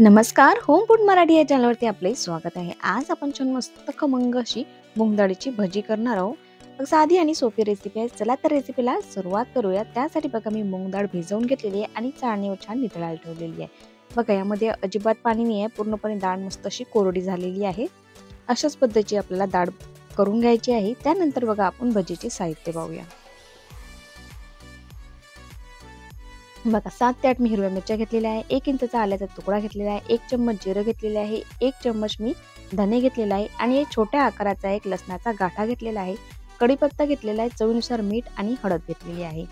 नमस्कार, home food Marathi या चॅनलवरती आपले स्वागत आहे. आज आपण छान मस्त खमंग अशी मूग डाळीची भजी करणार आहोत. साधी आणि सोपी रेसिपी आहे. चला तर रेसिपीला सुरुवात करूया. त्यासाठी बघा मी मूग डाळ भिजवून घेतलेली आहे आणि चाळणीवर छान नितळायला ठेवलेली आहे. बघा यामध्ये अजिबात पाणी नाही आहे. पूर्णपणे डाळ मस्त अशी कोरडी झालेली आहे. अशाच पद्धतीची आपल्याला डाळ करून घ्यायची आहे. त्यानंतर बघा आपण भजीचे साहित्य पाहूया. बघा 7 ते 8 मी हिरव्या मिरच्या घेतलेल्या आहे, 1 इंचचा आल्याचा तुकडा घेतलेला आहे, 1 चम्मच जिरं घेतलेले आहे, 1 चम्मच मी धने घेतलेला आहे आणि एक छोट्या आकाराचा एक लसणाचा गाठा घेतलेला आहे, कढीपत्ता घेतलेला आहे, चवीनुसार मीठ आणि हळद घेतलेली आहे.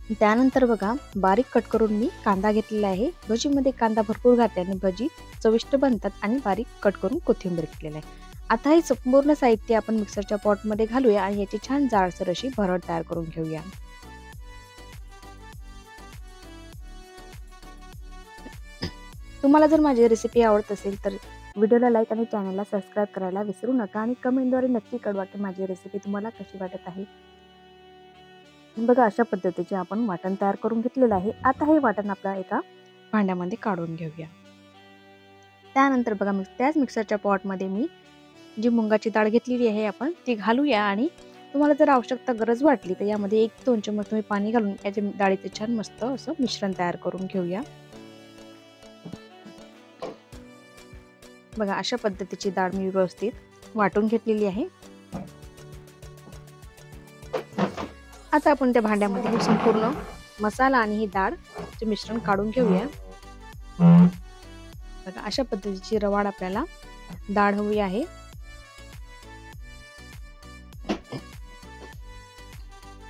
त्यानंतर बघा बारीक कट करून मी कांदा घेतलेला आहे. भजीमध्ये कांदा भरपूर घातल्याने भजी चविष्ट बनतात आणि बारीक कट करून कोथिंबीर घेतलेला आहे. आता हे संपूर्ण साहित्य आपण मिक्सरच्या पॉटमध्ये घालूया आणि याची छान जाडसर अशी भरड तयार करून घेऊया. तुम्हाला जर माझी रेसिपी आवडत असेल तर व्हिडिओला लाईक आणि चॅनलला सबस्क्राईब करायला विसरू नका आणि कमेंटद्वारे नक्की कळवा की माझी रेसिपी तुम्हाला कशी वाटत आहे. बघा अशा पद्धतीचे आपण वाटण तयार करून घेतलेलं आहे. आता हे वाटण आपल्या एका भांड्यामध्ये काढून घेऊया. त्यानंतर बघा त्याच मिक्सरच्या पॉटमध्ये मी जी मुगाची डाळ घेतलेली आहे आपण ती घालूया आणि तुम्हाला जर आवश्यकता गरज वाटली तर यामध्ये 1-2 चम्मच तुम्ही पाणी घालून याच्या डाळीचे छान मस्त असं मिश्रण तयार करून घेऊया. बघा अशा पद्धतीची डाळ मी व्यवस्थित वाटून घेतलेली आहे. आता आपण त्या भांड्यामध्ये संपूर्ण मसाला आणि ही डाळचे मिश्रण काढून घेऊया. बघा अशा पद्धतीची रवाड आपल्याला डाळ हवी आहे.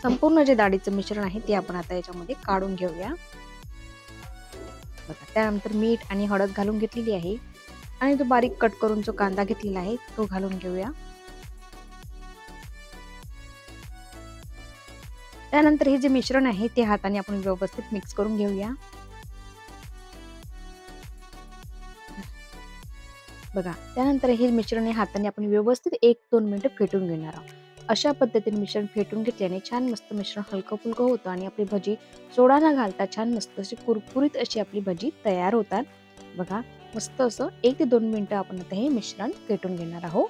संपूर्ण जे डाळीचं मिश्रण आहे ते आपण आता याच्यामध्ये काढून घेऊया. बघा त्यानंतर मीठ आणि हळद घालून घेतलेली आहे आणि तो बारीक कट करून जो कांदा घेतलेला आहे तो घालून घेऊया. त्यानंतर हे जे मिश्रण आहे ते हाताने आपण व्यवस्थित मिक्स करून घेऊया. बघा त्यानंतर हे मिश्रण हाताने आपण व्यवस्थित 1-2 मिनिटं फेटून घेणार आहोत. अशा पद्धतीने मिश्रण फेटून घेतल्याने छान मस्त मिश्रण हलकं फुलकं होतं आणि आपली भजी सोडा न घालता छान मस्त अशी कुरकुरीत अशी आपली भजी तयार होतात. बघा मस्त असं 1 ते 2 मिनिटं आपण आता हे मिश्रण फेटून घेणार आहोत.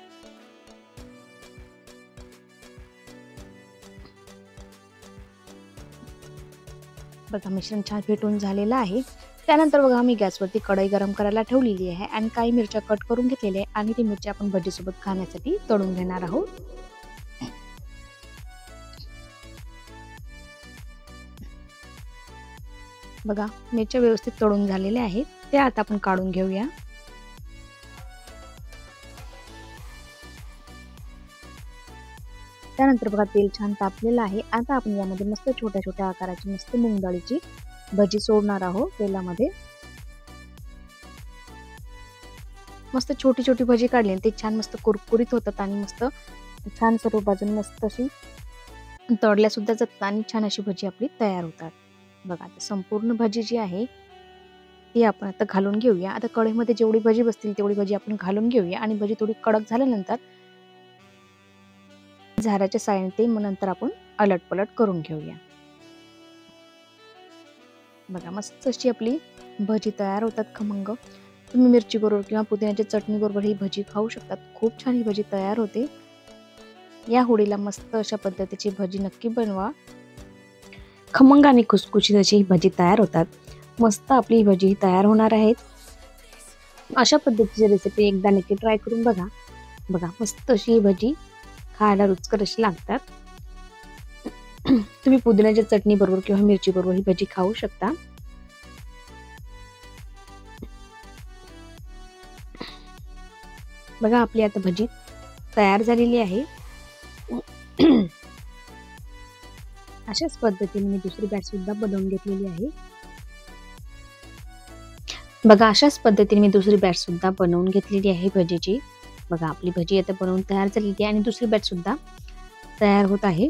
बघा मिश्रण छान फेटून झालेलं आहे. त्यानंतर बघा मी गॅसवरती कढई गरम करायला ठेवलेली आहे आणि काही मिरच्या कट करून घेतलेल्या आहे आणि ती मिरची आपण भजीसोबत खाण्यासाठी तळून घेणार आहोत. बघा मिरच्या व्यवस्थित तळून झालेल्या आहेत. त्या आता आपण काढून घेऊया. त्यानंतर बघा तेल छान तापलेलं आहे. आता आपण यामध्ये मस्त छोट्या छोट्या आकाराची मस्त मूग डाळीची भजी सोडणार आहोत तेलामध्ये. मस्त छोटी छोटी भजी काढली ते छान मस्त कुरकुरीत होतात आणि मस्त छान सर्व बाजून मस्त अशी तळल्या सुद्धा जातात आणि छान अशी भजी आपली तयार होतात. बघा आता संपूर्ण भजी जी आहे ती आपण आता घालून घेऊया. आता कढईमध्ये जेवढी भजी बसतील तेवढी भजी आपण घालून घेऊया आणि भजी थोडी कडक झाल्यानंतर झाऱ्याच्या साहाय्याने ते मग नंतर आपण अलटपलट करून घेऊया. बघा मस्त अशी आपली भजी तयार होतात खमंग. तुम्ही मिरची बरोबर किंवा पुदिन्याच्या चटणी बरोबर ही भजी खाऊ शकतात. खूप छान ही भजी तयार होते. या होळीला मस्त अशा पद्धतीची भजी नक्की बनवा. खमंग आणि खुसखुशीत अशी ही भजी तयार होतात. मस्त आपली ही भजी तयार होणार आहेत. अशा पद्धतीची रेसिपी एकदा नक्की ट्राय करून बघा. बघा मस्त अशी ही भजी खायला रुचकर अशी लागतात. तुम्ही पुदिन्याच्या चटणी बरोबर किंवा मिरची बरोबर ही भजी खाऊ शकता. बघा आपली आता भजी तयार झालेली आहे. अशाच पद्धतीने मी दुसरी बॅच सुद्धा बनवून घेतलेली आहे. बघा अशाच पद्धतीने मी दुसरी बॅच सुद्धा बनवून घेतलेली आहे भजीची. बघा आपली भजी आता बनवून तयार झालेली आहे आणि दुसरी बॅच सुद्धा तयार होत आहे.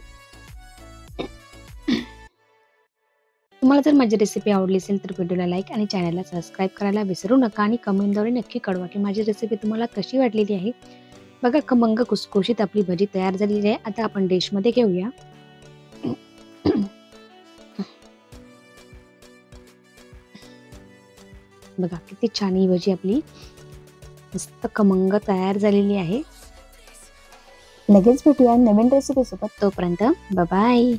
तुम्हाला जर माझी रेसिपी आवडली असेल तर व्हिडिओला लाईक आणि चॅनलला सबस्क्राईब करायला विसरू नका आणि कमेंटद्वारे नक्की कळवा की माझी रेसिपी तुम्हाला कशी वाटलेली आहे. बघा खमंग खुसखुशीत आपली भजी तयार झालेली आहे. आता आपण डिशमध्ये घेऊया. बघा किती छान ही भजी आपली मस्त खमंग तयार झालेली आहे. लगेच भेटूया नवीन रेसिपी सोबत. तोपर्यंत बाय बाय.